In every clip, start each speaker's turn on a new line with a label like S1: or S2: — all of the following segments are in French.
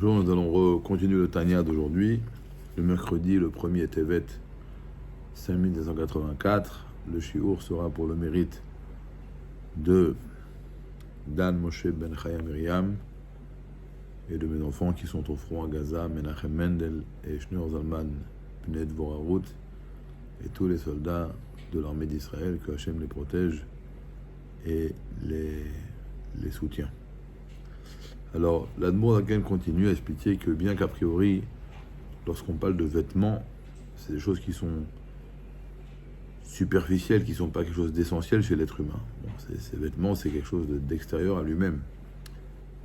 S1: Bonjour, nous allons continuer le Tanya d'aujourd'hui. Le mercredi, le 1er Tevet 5284. Le shiur sera pour le mérite de Dan Moshe Ben Chaya Miriam et de mes enfants qui sont au front à Gaza, Menachem Mendel et Shneur Zalman Bnei Dvorah Ruth, et tous les soldats de l'armée d'Israël, que Hachem les protège et les soutient. Alors, l'Admour Zaken continue à expliquer que bien qu'a priori, lorsqu'on parle de vêtements, c'est des choses qui sont superficielles, qui ne sont pas quelque chose d'essentiel chez l'être humain. Bon, ces vêtements, c'est quelque chose d'extérieur à lui-même.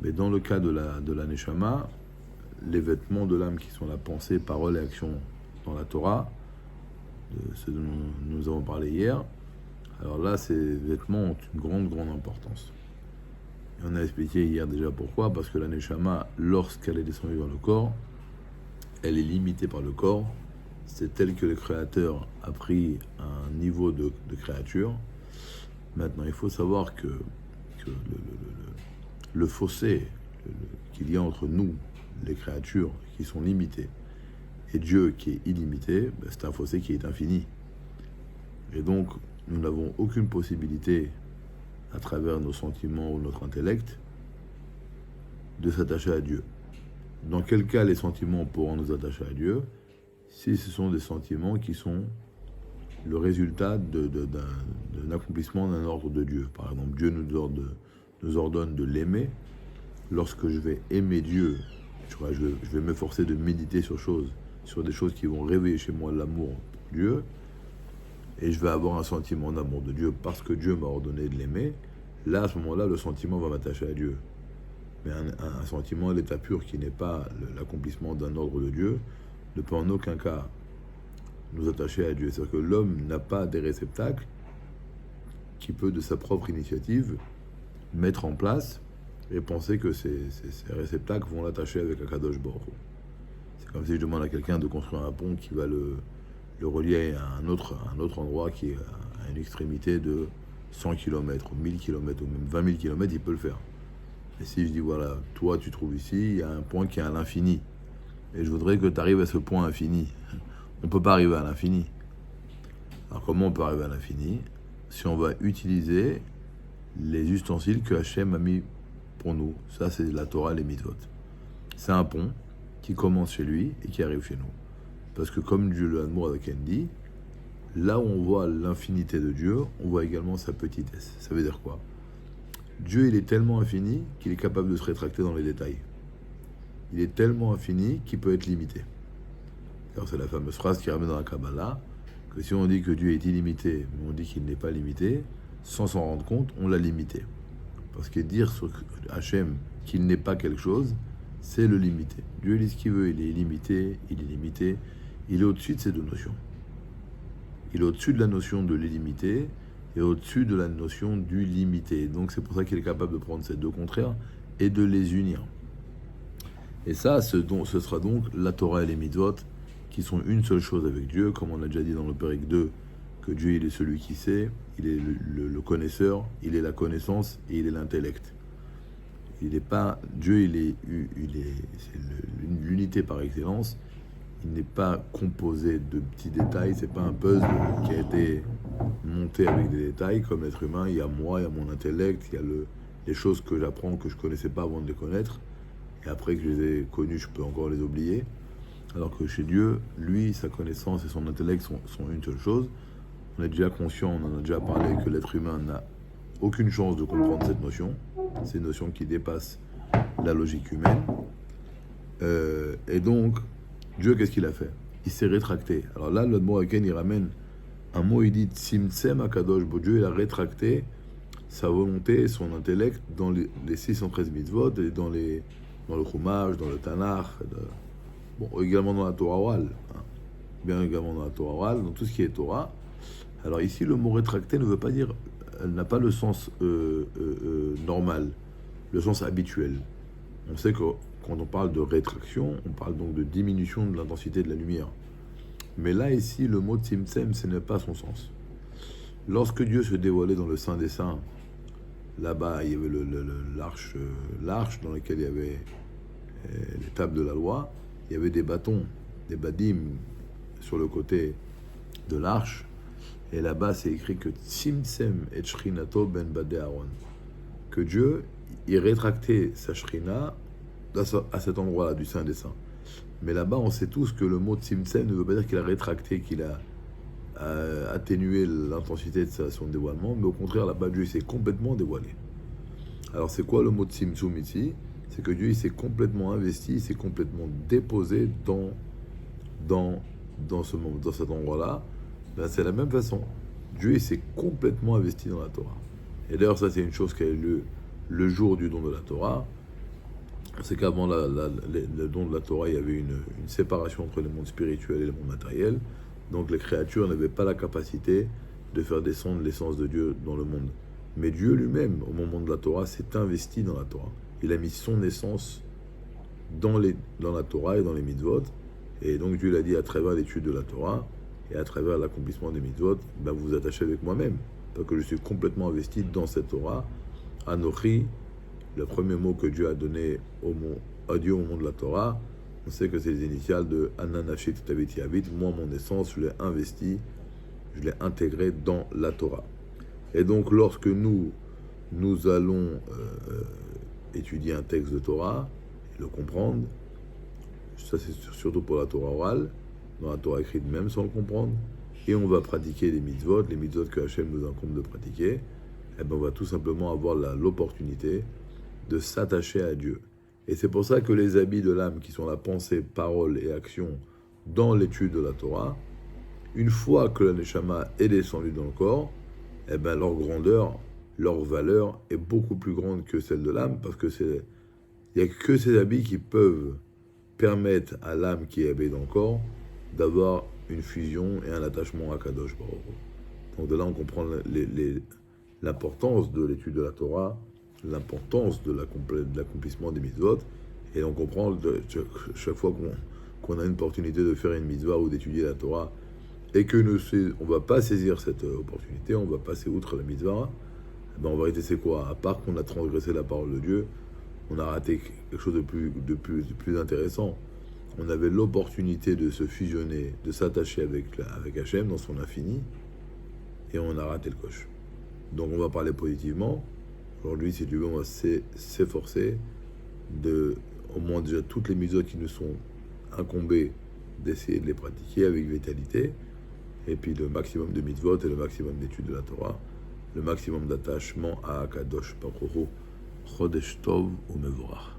S1: Mais dans le cas de la Neshama, les vêtements de l'âme qui sont la pensée, parole et action dans la Torah, de ce dont nous avons parlé hier, alors là, ces vêtements ont une grande importance. Et on a expliqué hier déjà pourquoi, parce que la Neshama, lorsqu'elle est descendue dans le corps, elle est limitée par le corps. C'est tel que le Créateur a pris un niveau de créature. Maintenant, il faut savoir que le fossé qu'il y a entre nous, les créatures qui sont limitées, et Dieu qui est illimité, c'est un fossé qui est infini. Et donc, nous n'avons aucune possibilité, à travers nos sentiments ou notre intellect, de s'attacher à Dieu. Dans quel cas les sentiments pourront nous attacher à Dieu? Si ce sont des sentiments qui sont le résultat d'un accomplissement d'un ordre de Dieu. Par exemple, Dieu nous ordonne de l'aimer. Lorsque je vais aimer Dieu, je vais m'efforcer de méditer sur des choses qui vont réveiller chez moi l'amour pour Dieu, et je vais avoir un sentiment d'amour de Dieu parce que Dieu m'a ordonné de l'aimer. Là, à ce moment-là, le sentiment va m'attacher à Dieu. Mais un sentiment à l'état pur qui n'est pas l'accomplissement d'un ordre de Dieu ne peut en aucun cas nous attacher à Dieu. C'est-à-dire que l'homme n'a pas des réceptacles qui peut, de sa propre initiative, mettre en place et penser que ces réceptacles vont l'attacher avec Akadosh Baruch Hu. C'est comme si je demande à quelqu'un de construire un pont qui va le relier à un autre endroit qui est à une extrémité de 100 km, 1000 km ou même 20 000 km, il peut le faire. Et si je dis, voilà, toi tu trouves ici, il y a un point qui est à l'infini, et je voudrais que tu arrives à ce point infini, on ne peut pas arriver à l'infini. Alors comment on peut arriver à l'infini? Si on va utiliser les ustensiles que Hachem a mis pour nous. Ça, c'est la Torah, les mitzvot. C'est un pont qui commence chez lui et qui arrive chez nous. Parce que comme Dieu l'Admour Zaken dit, là où on voit l'infinité de Dieu, on voit également sa petitesse. Ça veut dire quoi? Dieu, il est tellement infini qu'il est capable de se rétracter dans les détails. Il est tellement infini qu'il peut être limité. Alors c'est la fameuse phrase qui ramène dans la Kabbalah, que si on dit que Dieu est illimité, mais on dit qu'il n'est pas limité, sans s'en rendre compte, on l'a limité. Parce que dire sur Hachem qu'il n'est pas quelque chose, c'est le limiter. Dieu dit ce qu'il veut, il est illimité, il est au-dessus de ces deux notions. Il est au-dessus de la notion de l'illimité et au-dessus de la notion du limité. Donc c'est pour ça qu'il est capable de prendre ces deux contraires et de les unir. Et ça, ce sera donc la Torah et les mitzvot qui sont une seule chose avec Dieu, comme on a déjà dit dans le Pérec 2, que Dieu il est celui qui sait, il est le connaisseur, il est la connaissance et il est l'intellect. Il n'est pas Dieu, c'est l'unité par excellence. Il n'est pas composé de petits détails, c'est pas un puzzle qui a été monté avec des détails. Comme être humain, il y a moi, il y a mon intellect, il y a les choses que j'apprends que je connaissais pas avant de les connaître, et après que je les ai connues, je peux encore les oublier. Alors que chez Dieu, lui, sa connaissance et son intellect sont une seule chose. On est déjà conscient, on en a déjà parlé, que l'être humain n'a aucune chance de comprendre cette notion. C'est une notion qui dépasse la logique humaine. Et donc, Dieu, qu'est-ce qu'il a fait? Il s'est rétracté. Alors là, le mot Aken, il ramène un mot, il dit Tzimtzem Akadosh Bo. Dieu, il a rétracté sa volonté et son intellect dans les 613 mitzvot et dans le Chumash, dans le Tanakh, également dans la Torah orale. Bien également dans la Torah orale, dans tout ce qui est Torah. Alors ici, le mot rétracté ne veut pas dire, n'a pas le sens normal, le sens habituel. On sait que quand on parle de rétraction, on parle donc de diminution de l'intensité de la lumière. Mais là, ici, le mot Tzimtzem, ce n'est pas son sens. Lorsque Dieu se dévoilait dans le Saint des Saints, là-bas, il y avait l'arche dans laquelle il y avait les tables de la loi, il y avait des bâtons, des badim sur le côté de l'arche. Et là-bas, c'est écrit que Tzimtzem et Shrinato ben Badé Aaron. Que Dieu, il rétractait sa Shrina à cet endroit-là du Saint des Saints. Mais là-bas, on sait tous que le mot Tzimtzem ne veut pas dire qu'il a rétracté, qu'il a atténué l'intensité de son dévoilement, mais au contraire, là-bas, Dieu s'est complètement dévoilé. Alors, c'est quoi le mot Tzimtzum ici? C'est que Dieu, il s'est complètement investi, il s'est complètement déposé dans cet endroit-là. Ben, c'est la même façon. Dieu, il s'est complètement investi dans la Torah. Et d'ailleurs, ça, c'est une chose qui a eu lieu le jour du don de la Torah. C'est qu'avant le don de la Torah, il y avait une séparation entre le monde spirituel et le monde matériel. Donc les créatures n'avaient pas la capacité de faire descendre l'essence de Dieu dans le monde. Mais Dieu lui-même, au moment de la Torah, s'est investi dans la Torah. Il a mis son essence dans la Torah et dans les mitzvot. Et donc Dieu l'a dit à travers l'étude de la Torah et à travers l'accomplissement des mitzvot, ben vous vous attachez avec moi-même. Parce que je suis complètement investi dans cette Torah. Anochi, le premier mot que Dieu a donné à Dieu au moment de la Torah, on sait que c'est les initiales de Ananashit Taviti Avit. Moi, mon essence, je l'ai investi, je l'ai intégré dans la Torah. Et donc, lorsque nous allons étudier un texte de Torah, et le comprendre, ça c'est surtout pour la Torah orale, dans la Torah écrite même sans le comprendre, et on va pratiquer les mitzvot que Hachem nous incombe de pratiquer, et ben on va tout simplement avoir l'opportunité de s'attacher à Dieu. Et c'est pour ça que les habits de l'âme, qui sont la pensée, parole et action dans l'étude de la Torah, une fois que la Neshama est descendue dans le corps, eh ben leur grandeur, leur valeur est beaucoup plus grande que celle de l'âme, parce que il n'y a que ces habits qui peuvent permettre à l'âme qui est habillée dans le corps d'avoir une fusion et un attachement à Kadosh Baruch Hu. Donc de là, on comprend l'importance de l'étude de la Torah, l'importance de l'accomplissement des mitzvot, et on comprend chaque fois qu'on a une opportunité de faire une mitzvah ou d'étudier la Torah, et que on ne va pas saisir cette opportunité, on va passer outre la mitzvah, ben en vérité c'est quoi? À part qu'on a transgressé la parole de Dieu, on a raté quelque chose de plus intéressant. On avait l'opportunité de se fusionner, de s'attacher avec Hachem dans son infini, et on a raté le coche. Donc on va parler positivement. Aujourd'hui, si tu veux, on va s'efforcer au moins déjà toutes les mitzvot qui nous sont incombées, d'essayer de les pratiquer avec vitalité, et puis le maximum de mitzvot et le maximum d'études de la Torah, le maximum d'attachement à Kadosh Baruch Hu, Chodesh Tov Umevorach.